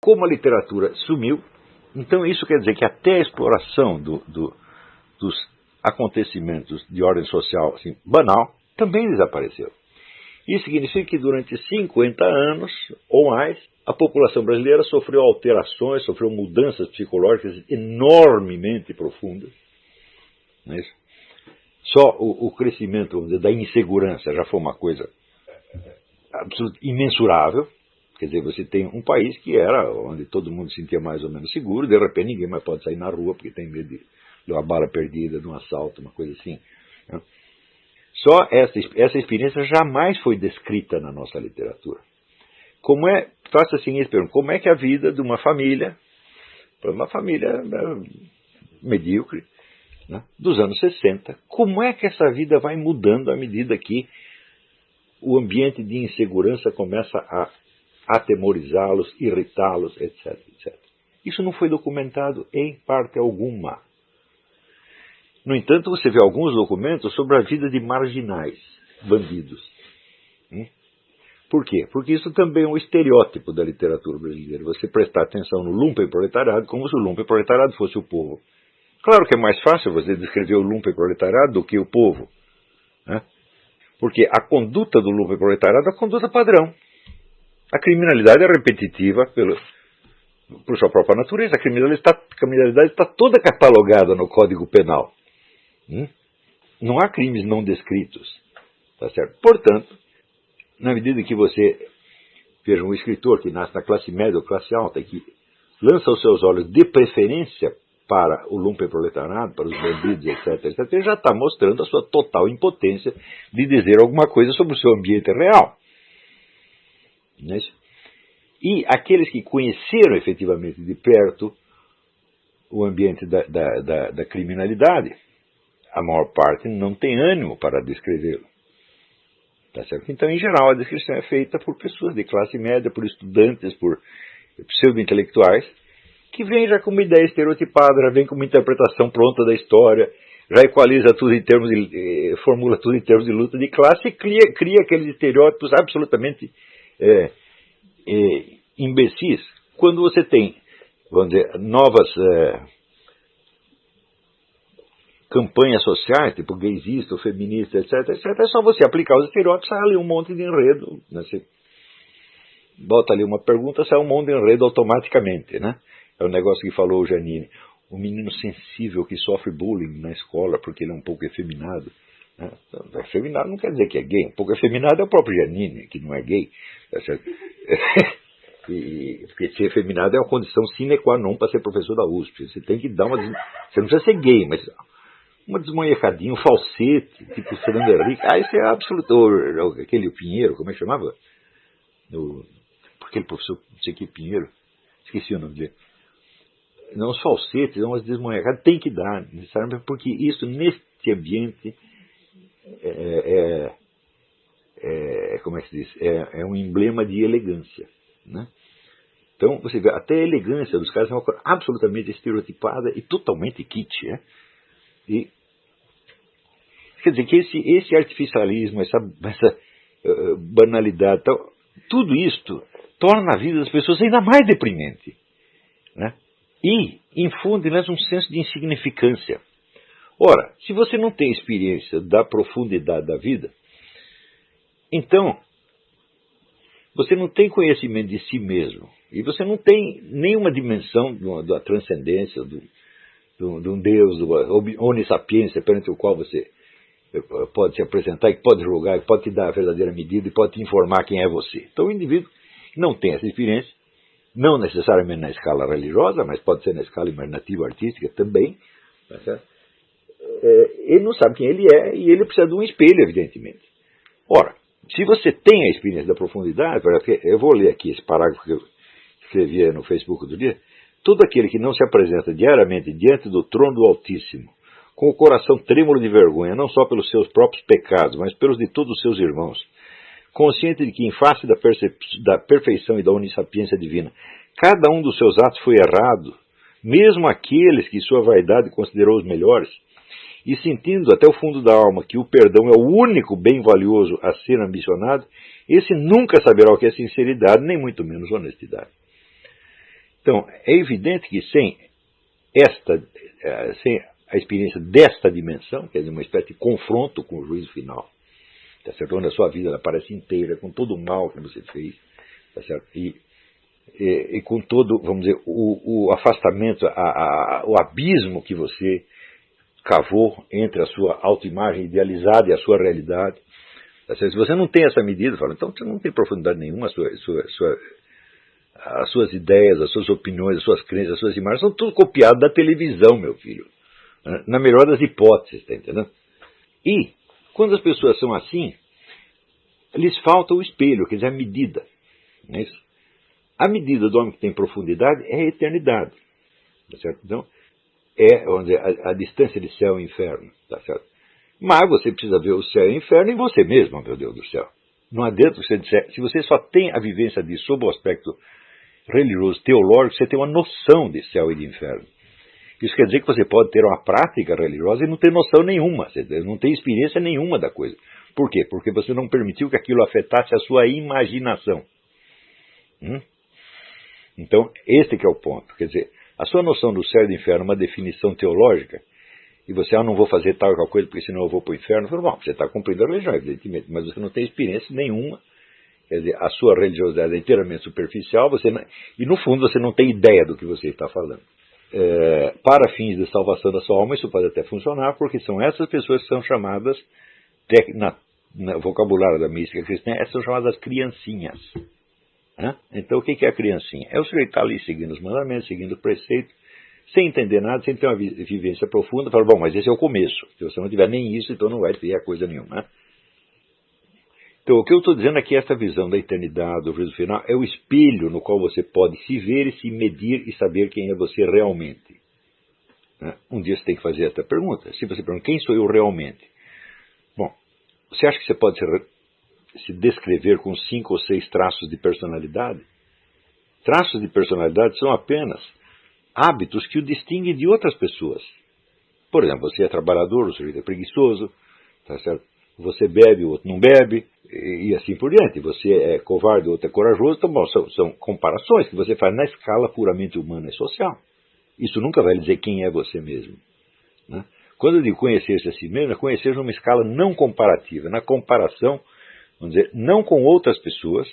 Como a literatura sumiu, então isso quer dizer que até a exploração dos acontecimentos de ordem social assim, banal também desapareceu. Isso significa que durante 50 anos ou mais, a população brasileira sofreu alterações, sofreu mudanças psicológicas enormemente profundas. Não é isso? Só o crescimento, vamos dizer, da insegurança já foi uma coisa absolutamente imensurável. Quer dizer, você tem um país que era onde todo mundo se sentia mais ou menos seguro, de repente ninguém mais pode sair na rua porque tem medo de uma bala perdida, de um assalto, uma coisa assim. Né? Só essa experiência jamais foi descrita na nossa literatura. Faça assim esse pergunta, como é que a vida de uma família medíocre, né, dos anos 60, como é que essa vida vai mudando à medida que o ambiente de insegurança começa a atemorizá-los, irritá-los, etc, etc. Isso não foi documentado em parte alguma. No entanto, você vê alguns documentos sobre a vida de marginais, bandidos. Por quê? Porque isso também é um estereótipo da literatura brasileira. Você prestar atenção no lumpenproletariado como se o lumpenproletariado fosse o povo. Claro que é mais fácil você descrever o lumpenproletariado do que o povo. Né? Porque a conduta do lumpenproletariado é a conduta padrão. A criminalidade é repetitiva por sua própria natureza. A criminalidade está toda catalogada no Código Penal. Não há crimes não descritos. Tá certo? Portanto, na medida que você veja um escritor que nasce na classe média ou classe alta e que lança os seus olhos de preferência para o lumpenproletariado, para os bandidos, etc., etc., ele já está mostrando a sua total impotência de dizer alguma coisa sobre o seu ambiente real. Não é isso? E aqueles que conheceram efetivamente de perto o ambiente da criminalidade, a maior parte não tem ânimo para descrevê-lo. Tá certo? Então, em geral, a descrição é feita por pessoas de classe média, por estudantes, por pseudo-intelectuais, que vêm já com uma ideia estereotipada, já vêm com uma interpretação pronta da história, já equaliza tudo em termos formula tudo em termos de luta de classe e cria aqueles estereótipos absolutamente imbecis. Quando você tem, vamos dizer, novas campanhas sociais, tipo gaysista, feminista, etc., etc., é só você aplicar os estereótipos, sai ali um monte de enredo. Né? Você bota ali uma pergunta, sai um monte de enredo automaticamente. Né? É o negócio que falou o Janine. O menino sensível que sofre bullying na escola porque ele é um pouco efeminado. Né? Efeminado não quer dizer que é gay. Um pouco efeminado é o próprio Janine, que não é gay. Tá certo? Porque ser efeminado é uma condição sine qua non para ser professor da USP. Você tem que dar uma... Você não precisa ser gay, mas... uma desmanhecadinha, um falsete, tipo Fernando Henrique. Isso é absoluto. Aquele Pinheiro, como é que chamava? Aquele professor, não sei que Pinheiro, esqueci o nome dele. Não, os falsetes, umas desmanhecadas, tem que dar, necessariamente, porque isso, neste ambiente, como é que se diz? É um emblema de elegância. Né? Então, você vê, até a elegância dos caras é uma coisa absolutamente estereotipada e totalmente kitsch. Né? E quer dizer que esse artificialismo, essa banalidade, tudo isto torna a vida das pessoas ainda mais deprimente. Né? E infunde nelas um senso de insignificância. Ora, se você não tem experiência da profundidade da vida, então você não tem conhecimento de si mesmo. E você não tem nenhuma dimensão da transcendência, de um Deus, da onissapiência perante o qual você pode se apresentar, que pode julgar, que pode te dar a verdadeira medida e pode te informar quem é você. Então o indivíduo não tem essa experiência, não necessariamente na escala religiosa, mas pode ser na escala imaginativa, artística também. Tá certo? Ele não sabe quem ele é e ele precisa de um espelho, evidentemente. Ora, se você tem a experiência da profundidade, eu vou ler aqui esse parágrafo que eu escrevi no Facebook outro dia. Todo aquele que não se apresenta diariamente diante do trono do Altíssimo, com o coração trêmulo de vergonha, não só pelos seus próprios pecados, mas pelos de todos os seus irmãos, consciente de que, em face da perfeição e da onissapiência divina, cada um dos seus atos foi errado, mesmo aqueles que sua vaidade considerou os melhores, e sentindo até o fundo da alma que o perdão é o único bem valioso a ser ambicionado, esse nunca saberá o que é sinceridade, nem muito menos honestidade. Então, é evidente que sem a experiência desta dimensão, quer dizer, uma espécie de confronto com o juízo final, tá certo? Onde a sua vida ela parece inteira, com todo o mal que você fez, tá certo? E com todo, vamos dizer, o afastamento, o abismo que você cavou entre a sua autoimagem idealizada e a sua realidade. Tá certo? Se você não tem essa medida, fala, então você não tem profundidade nenhuma, as suas ideias, as suas opiniões, as suas crenças, as suas imagens, são tudo copiado da televisão, meu filho. Na melhor das hipóteses, tá entendendo? E, quando as pessoas são assim, lhes falta o espelho, quer dizer, a medida. Não é isso? A medida do homem que tem profundidade é a eternidade. Tá certo? Então, vamos dizer, a distância de céu e inferno. Tá certo? Mas você precisa ver o céu e o inferno em você mesmo, meu Deus do céu. Não adianta você dizer, se você só tem a vivência disso sob o aspecto religioso, teológico, você tem uma noção de céu e de inferno. Isso quer dizer que você pode ter uma prática religiosa e não ter noção nenhuma, você não tem experiência nenhuma da coisa. Por quê? Porque você não permitiu que aquilo afetasse a sua imaginação. Então, este que é o ponto. Quer dizer, a sua noção do céu e do inferno é uma definição teológica, e você, não vou fazer tal coisa porque senão eu vou para o inferno. Eu falo, bom, você está cumprindo a religião, evidentemente, mas você não tem experiência nenhuma. Quer dizer, a sua religiosidade é inteiramente superficial, e no fundo você não tem ideia do que você está falando. Para fins de salvação da sua alma, isso pode até funcionar, porque são essas pessoas que são chamadas, no vocabulário da mística cristã, essas são chamadas criancinhas. Então o que é a criancinha? É o sujeito que está ali seguindo os mandamentos, seguindo o preceito, sem entender nada, sem ter uma vivência profunda, fala, bom, mas esse é o começo. Se você não tiver nem isso, então não vai ter coisa nenhuma. Então, o que eu estou dizendo é que esta visão da eternidade, do juízo final, é o espelho no qual você pode se ver e se medir e saber quem é você realmente. Um dia você tem que fazer esta pergunta. Se você pergunta, quem sou eu realmente? Bom, você acha que você pode se descrever com 5 ou 6 traços de personalidade? Traços de personalidade são apenas hábitos que o distinguem de outras pessoas. Por exemplo, você é trabalhador, o sujeito é preguiçoso, tá certo? Você bebe, o outro não bebe, e assim por diante. Você é covarde, o outro é corajoso. Então, bom, são comparações que você faz na escala puramente humana e social. Isso nunca vai lhe dizer quem é você mesmo. Quando eu digo conhecer-se a si mesmo, é conhecer numa escala não comparativa, na comparação, vamos dizer, não com outras pessoas,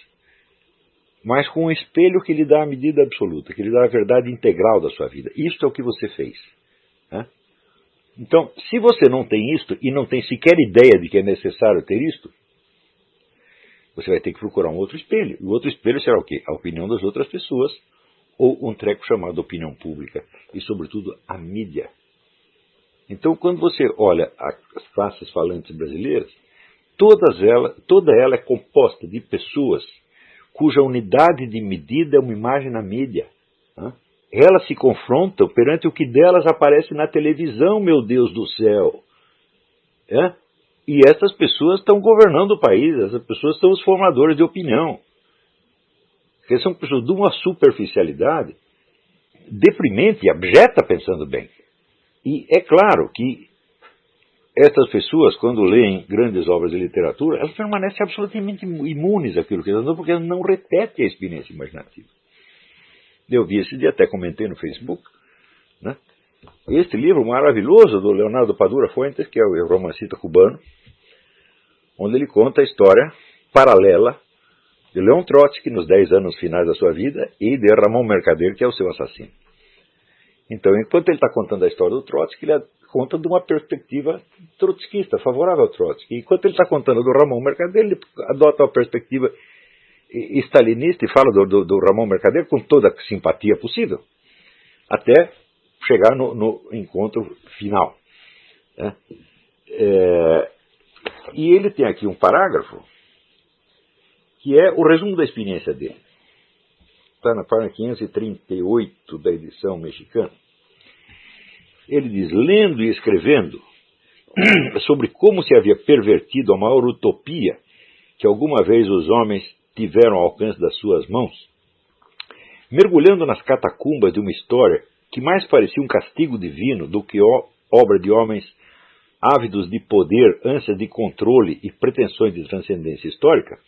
mas com um espelho que lhe dá a medida absoluta, que lhe dá a verdade integral da sua vida. Isto é o que você fez. Então, se você não tem isto, e não tem sequer ideia de que é necessário ter isto, você vai ter que procurar um outro espelho. E o outro espelho será o quê? A opinião das outras pessoas, ou um treco chamado opinião pública, e sobretudo a mídia. Então, quando você olha as classes falantes brasileiras, toda ela é composta de pessoas cuja unidade de medida é uma imagem na mídia. Elas se confrontam perante o que delas aparece na televisão, meu Deus do céu. E essas pessoas estão governando o país, essas pessoas são os formadores de opinião. Porque são pessoas de uma superficialidade deprimente e abjeta, pensando bem. E é claro que essas pessoas, quando leem grandes obras de literatura, elas permanecem absolutamente imunes àquilo que elas dão, porque elas não repetem a experiência imaginativa. Eu vi esse dia, até comentei no Facebook, este livro maravilhoso do Leonardo Padura Fuentes, que é o romancista cubano, onde ele conta a história paralela de Leon Trotsky nos 10 anos finais da sua vida e de Ramon Mercader, que é o seu assassino. Então, enquanto ele está contando a história do Trotsky, ele conta de uma perspectiva trotskista, favorável ao Trotsky. Enquanto ele está contando do Ramon Mercader, ele adota uma perspectiva stalinista e fala do Ramon Mercader com toda a simpatia possível, até chegar no encontro final. E ele tem aqui um parágrafo que é o resumo da experiência dele. Está na página 538 da edição mexicana. Ele diz, lendo e escrevendo sobre como se havia pervertido a maior utopia que alguma vez os homens tiveram ao alcance das suas mãos, mergulhando nas catacumbas de uma história que mais parecia um castigo divino do que obra de homens ávidos de poder, ânsias de controle e pretensões de transcendência histórica,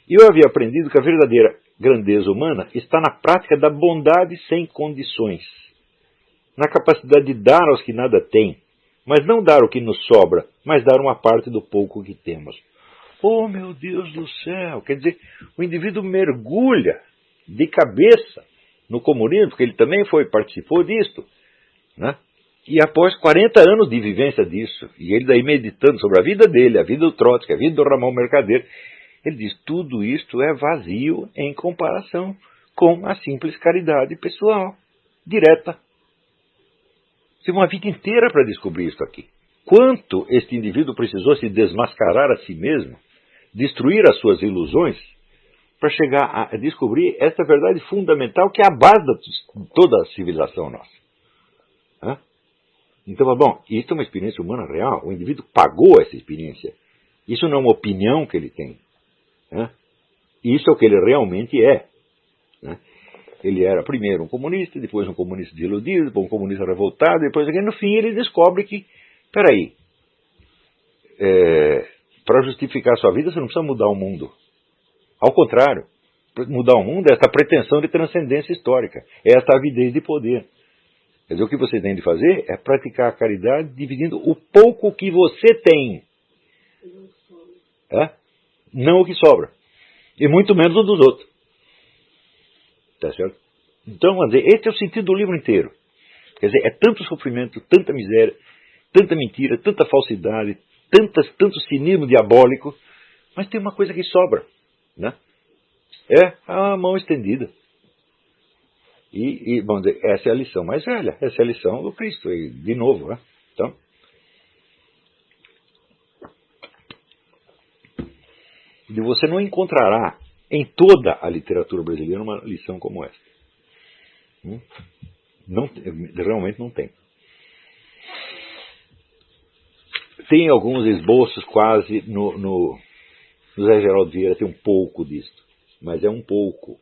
E eu havia aprendido que a verdadeira grandeza humana está na prática da bondade sem condições, na capacidade de dar aos que nada têm, mas não dar o que nos sobra, mas dar uma parte do pouco que temos. Oh, meu Deus do céu! Quer dizer, o indivíduo mergulha de cabeça no comunismo, porque ele também participou disto, né? E após 40 anos de vivência disso, e ele daí meditando sobre a vida dele, a vida do Trotsky, a vida do Ramon Mercader, ele diz, tudo isto é vazio em comparação com a simples caridade pessoal, direta. Tive uma vida inteira para descobrir isso aqui. Quanto este indivíduo precisou se desmascarar a si mesmo, destruir as suas ilusões, para chegar a descobrir essa verdade fundamental que é a base de toda a civilização nossa. Hã? Então, bom, isso é uma experiência humana real. O indivíduo pagou essa experiência. Isso não é uma opinião que ele tem. Hã? Isso é o que ele realmente é. Né? Ele era primeiro um comunista, depois um comunista desiludido, depois um comunista revoltado, depois no fim ele descobre que, peraí, para justificar a sua vida você não precisa mudar o mundo. Ao contrário, mudar o mundo é essa pretensão de transcendência histórica, é essa avidez de poder. Quer dizer, o que você tem de fazer é praticar a caridade dividindo o pouco que você tem. Não o que sobra. E muito menos o dos outros. Tá certo? Então, quer dizer, esse é o sentido do livro inteiro. Quer dizer, é tanto sofrimento, tanta miséria, tanta mentira, tanta falsidade, tanto cinismo diabólico, mas tem uma coisa que sobra. Né? É a mão estendida. E bom, essa é a lição mais velha, essa é a lição do Cristo, e, de novo. Né? Então, você não encontrará em toda a literatura brasileira uma lição como essa. Não, realmente não tem. Tem alguns esboços quase no Zé Geraldo Vieira, tem um pouco disso, mas é um pouco.